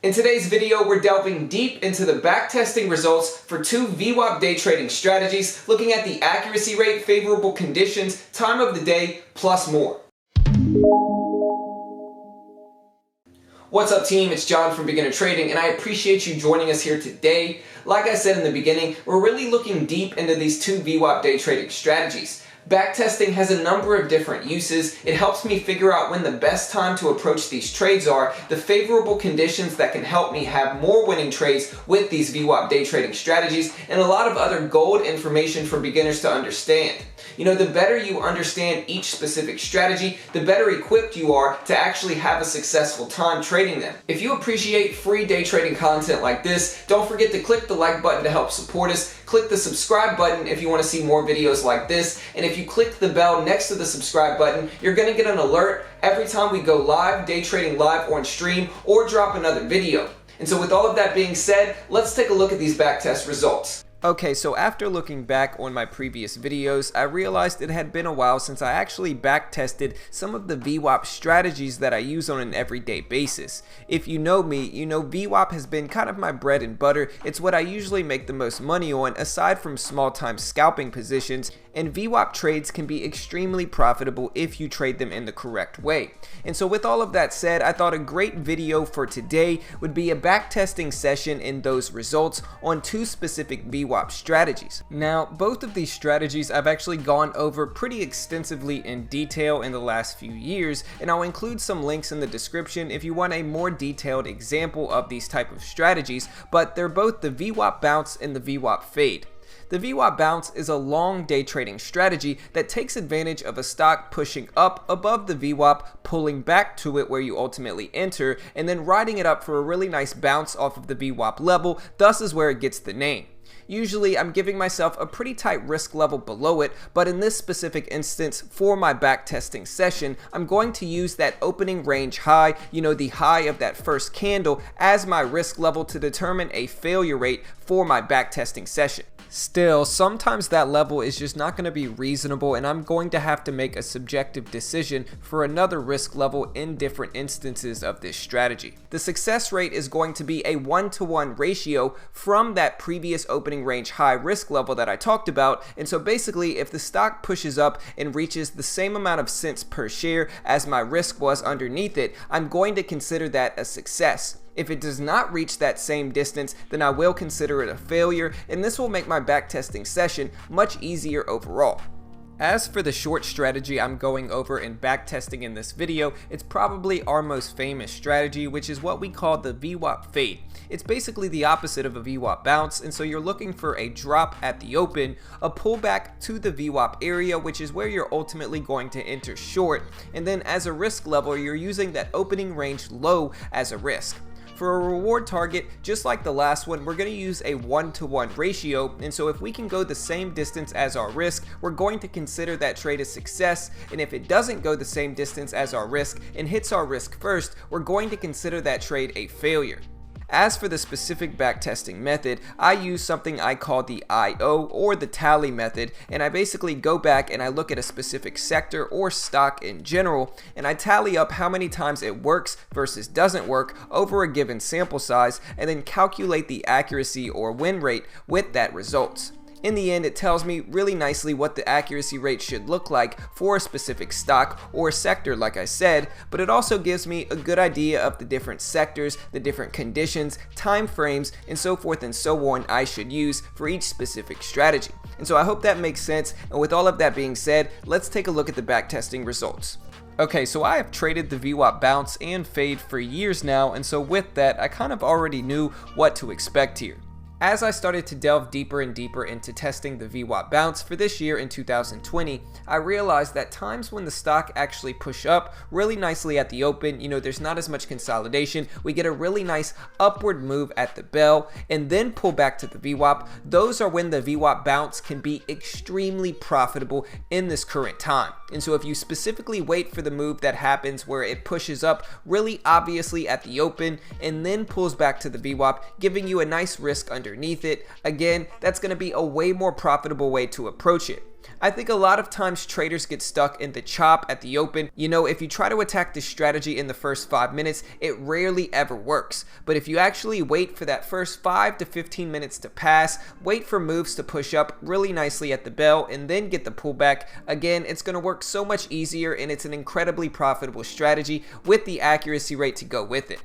In today's video, we're delving deep into the backtesting results for two VWAP day trading strategies, looking at the accuracy rate, favorable conditions, time of the day, plus more. What's up team, it's John from Beginner Trading and I appreciate you joining us here today. Like I said in the beginning, we're really looking deep into these two VWAP day trading strategies. Backtesting has a number of different uses. It helps me figure out when the best time to approach these trades are, the favorable conditions that can help me have more winning trades with these VWAP day trading strategies, and a lot of other gold information for beginners to understand. You know, the better you understand each specific strategy, the better equipped you are to actually have a successful time trading them. If you appreciate free day trading content like this, don't forget to click the like button to help support us. Click the subscribe button if you want to see more videos like this, and if you click the bell next to the subscribe button, you're going to get an alert every time we go live, day trading live on stream, or drop another video. And so with all of that being said, let's take a look at these backtest results. Okay, so after looking back on my previous videos, I realized it had been a while since I actually backtested some of the VWAP strategies that I use on an everyday basis. If you know me, you know VWAP has been kind of my bread and butter. It's what I usually make the most money on aside from small-time scalping positions, and VWAP trades can be extremely profitable if you trade them in the correct way. And so with all of that said, I thought a great video for today would be a backtesting session in those results on two specific VWAP strategies. Now, both of these strategies I've actually gone over pretty extensively in detail in the last few years, and I'll include some links in the description if you want a more detailed example of these type of strategies, but they're both the VWAP bounce and the VWAP fade. The VWAP bounce is a long day trading strategy that takes advantage of a stock pushing up above the VWAP, pulling back to it where you ultimately enter, and then riding it up for a really nice bounce off of the VWAP level, thus is where it gets the name. Usually I'm giving myself a pretty tight risk level below it, but in this specific instance for my backtesting session, I'm going to use that opening range high, you know, the high of that first candle, as my risk level to determine a failure rate for my backtesting session. Still, sometimes that level is just not going to be reasonable and I'm going to have to make a subjective decision for another risk level in different instances of this strategy. The success rate is going to be a 1-to-1 ratio from that previous opening range high risk level that I talked about, and so basically if the stock pushes up and reaches the same amount of cents per share as my risk was underneath it, I'm going to consider that a success. If it does not reach that same distance, then I will consider it a failure, and this will make my backtesting session much easier overall. As for the short strategy I'm going over in backtesting in this video, it's probably our most famous strategy, which is what we call the VWAP fade. It's basically the opposite of a VWAP bounce, and so you're looking for a drop at the open, a pullback to the VWAP area, which is where you're ultimately going to enter short, and then as a risk level, you're using that opening range low as a risk. For a reward target, just like the last one, we're going to use a 1-to-1 ratio, and so if we can go the same distance as our risk, we're going to consider that trade a success, and if it doesn't go the same distance as our risk and hits our risk first, we're going to consider that trade a failure. As for the specific backtesting method, I use something I call the IO or the tally method, and I basically go back and I look at a specific sector or stock in general, and I tally up how many times it works versus doesn't work over a given sample size, and then calculate the accuracy or win rate with that results. In the end, it tells me really nicely what the accuracy rate should look like for a specific stock or sector, like I said, but it also gives me a good idea of the different sectors, the different conditions, time frames, and so forth and so on I should use for each specific strategy. And so I hope that makes sense, and with all of that being said, let's take a look at the backtesting results. Okay, so I have traded the VWAP bounce and fade for years now, and so with that, I kind of already knew what to expect here. As I started to delve deeper and deeper into testing the VWAP bounce for this year in 2020, I realized that times when the stock actually push up really nicely at the open, you know, there's not as much consolidation, we get a really nice upward move at the bell and then pull back to the VWAP. Those are when the VWAP bounce can be extremely profitable in this current time. And so if you specifically wait for the move that happens where it pushes up really obviously at the open and then pulls back to the VWAP, giving you a nice risk under underneath it, again, that's going to be a way more profitable way to approach it. I think a lot of times traders get stuck in the chop at the open. You know, if you try to attack this strategy in the first 5 minutes, it rarely ever works. But if you actually wait for that first 5 to 15 minutes to pass, wait for moves to push up really nicely at the bell, and then get the pullback, again, it's going to work so much easier, and it's an incredibly profitable strategy with the accuracy rate to go with it.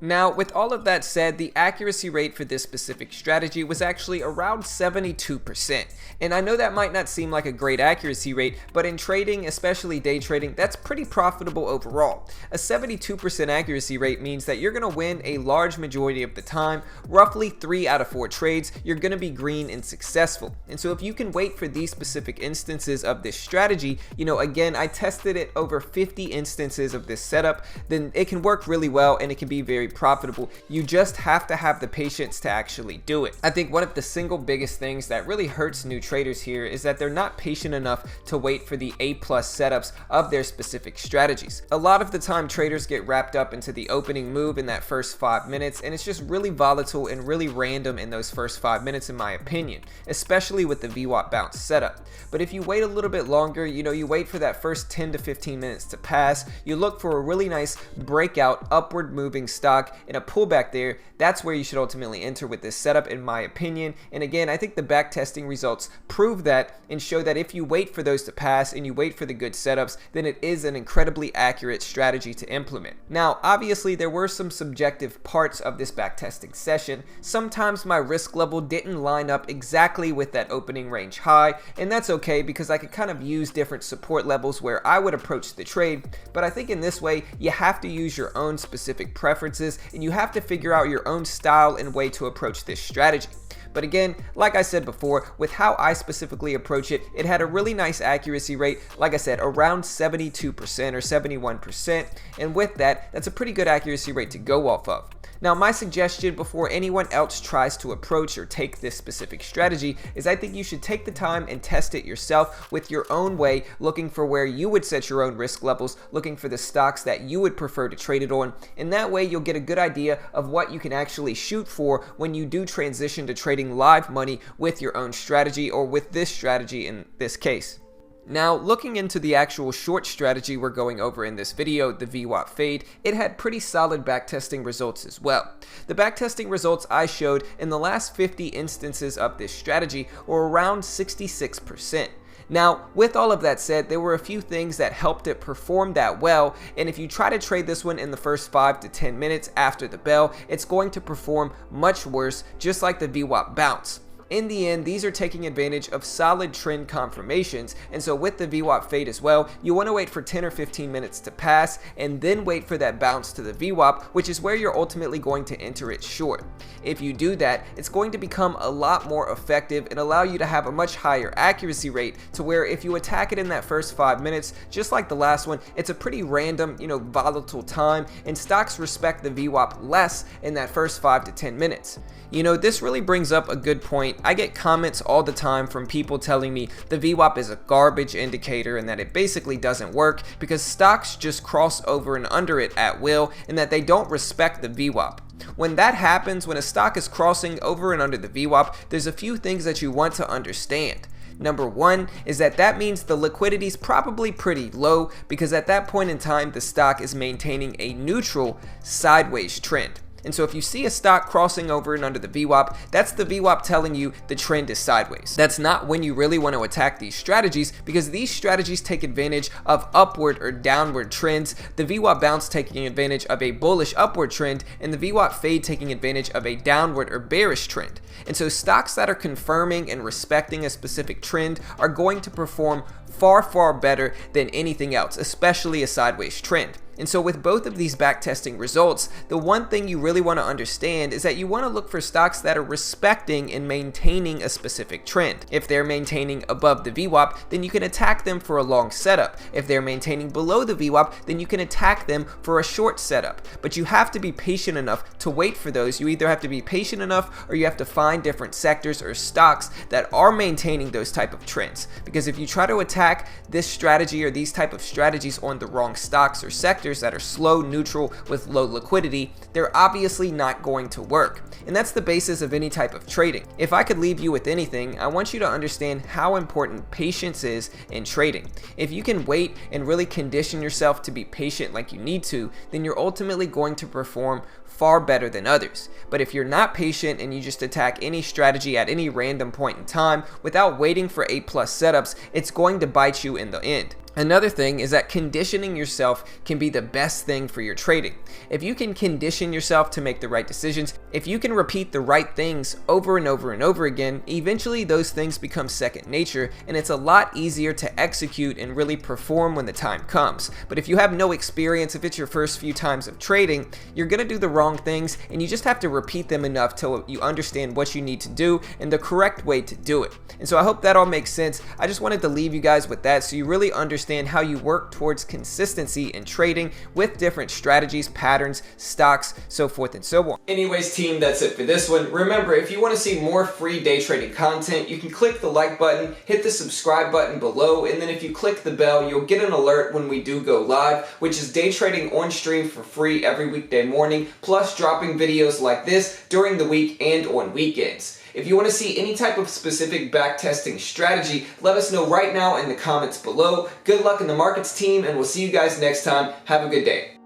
Now, with all of that said, the accuracy rate for this specific strategy was actually around 72%. And I know that might not seem like a great accuracy rate, but in trading, especially day trading, that's pretty profitable overall. A 72% accuracy rate means that you're going to win a large majority of the time. Roughly 3 out of 4 trades, you're going to be green and successful. And so if you can wait for these specific instances of this strategy, you know, again, I tested it over 50 instances of this setup, then it can work really well and it can be very profitable. You just have to have the patience to actually do it. I think one of the single biggest things that really hurts new traders here is that they're not patient enough to wait for the A+ setups of their specific strategies. A lot of the time traders get wrapped up into the opening move in that first 5 minutes, and it's just really volatile and really random in those first 5 minutes in my opinion, especially with the VWAP bounce setup. But if you wait a little bit longer, you know, you wait for that first 10 to 15 minutes to pass, you look for a really nice breakout upward moving stock in a pullback there, that's where you should ultimately enter with this setup in my opinion. And again, I think the backtesting results prove that and show that if you wait for those to pass and you wait for the good setups, then it is an incredibly accurate strategy to implement. Now, obviously there were some subjective parts of this backtesting session. Sometimes my risk level didn't line up exactly with that opening range high, and that's okay because I could kind of use different support levels where I would approach the trade. But I think in this way, you have to use your own specific preferences and you have to figure out your own style and way to approach this strategy. But again, like I said before, with how I specifically approach it, it had a really nice accuracy rate, like I said, around 72% or 71%, and with that, that's a pretty good accuracy rate to go off of. Now, my suggestion before anyone else tries to approach or take this specific strategy is I think you should take the time and test it yourself with your own way, looking for where you would set your own risk levels, looking for the stocks that you would prefer to trade it on, and that way you'll get a good idea of what you can actually shoot for when you do transition to trading live money with your own strategy, or with this strategy in this case. Now, looking into the actual short strategy we're going over in this video, the VWAP Fate, it had pretty solid backtesting results as well. The backtesting results I showed in the last 50 instances of this strategy were around 66%. Now, with all of that said, there were a few things that helped it perform that well, and if you try to trade this one in the first 5 to 10 minutes after the bell, it's going to perform much worse, just like the VWAP bounce. In the end, these are taking advantage of solid trend confirmations, and so with the VWAP Fate as well, you want to wait for 10 or 15 minutes to pass and then wait for that bounce to the VWAP, which is where you're ultimately going to enter it short. If you do that, it's going to become a lot more effective and allow you to have a much higher accuracy rate, to where if you attack it in that first 5 minutes, just like the last one, it's a pretty random, volatile time, and stocks respect the VWAP less in that first 5 to 10 minutes. This really brings up a good point. I get comments all the time from people telling me the VWAP is a garbage indicator and that it basically doesn't work because stocks just cross over and under it at will, and that they don't respect the VWAP. When that happens, when a stock is crossing over and under the VWAP, there's a few things that you want to understand. Number one is that means the liquidity is probably pretty low, because at that point in time, the stock is maintaining a neutral sideways trend. And so if you see a stock crossing over and under the VWAP, that's the VWAP telling you the trend is sideways. That's not when you really want to attack these strategies, because these strategies take advantage of upward or downward trends, the VWAP bounce taking advantage of a bullish upward trend, and the VWAP fade taking advantage of a downward or bearish trend. And so stocks that are confirming and respecting a specific trend are going to perform far, far better than anything else, especially a sideways trend. And so with both of these backtesting results, the one thing you really want to understand is that you want to look for stocks that are respecting and maintaining a specific trend. If they're maintaining above the VWAP, then you can attack them for a long setup. If they're maintaining below the VWAP, then you can attack them for a short setup. But you have to be patient enough to wait for those. You either have to be patient enough, or you have to find different sectors or stocks that are maintaining those type of trends. Because if you try to attack this strategy or these type of strategies on the wrong stocks or sectors, sectors that are slow, neutral, with low liquidity, they're obviously not going to work. And that's the basis of any type of trading. If I could leave you with anything, I want you to understand how important patience is in trading. If you can wait and really condition yourself to be patient like you need to, then you're ultimately going to perform far better than others. But if you're not patient and you just attack any strategy at any random point in time without waiting for A+ setups, it's going to bite you in the end. Another thing is that conditioning yourself can be the best thing for your trading. If you can condition yourself to make the right decisions, if you can repeat the right things over and over and over again, eventually those things become second nature, and it's a lot easier to execute and really perform when the time comes. But if you have no experience, if it's your first few times of trading, you're gonna do the wrong things, and you just have to repeat them enough till you understand what you need to do and the correct way to do it. And so I hope that all makes sense. I just wanted to leave you guys with that so you really understand how you work towards consistency in trading with different strategies, patterns, stocks, so forth and so on. Anyways, team, that's it for this one. Remember, if you want to see more free day trading content, you can click the like button, hit the subscribe button below, and then if you click the bell, you'll get an alert when we do go live, which is day trading on stream for free every weekday morning, plus dropping videos like this during the week and on weekends. If you want to see any type of specific backtesting strategy, let us know right now in the comments below. Good luck in the markets, team, and we'll see you guys next time. Have a good day.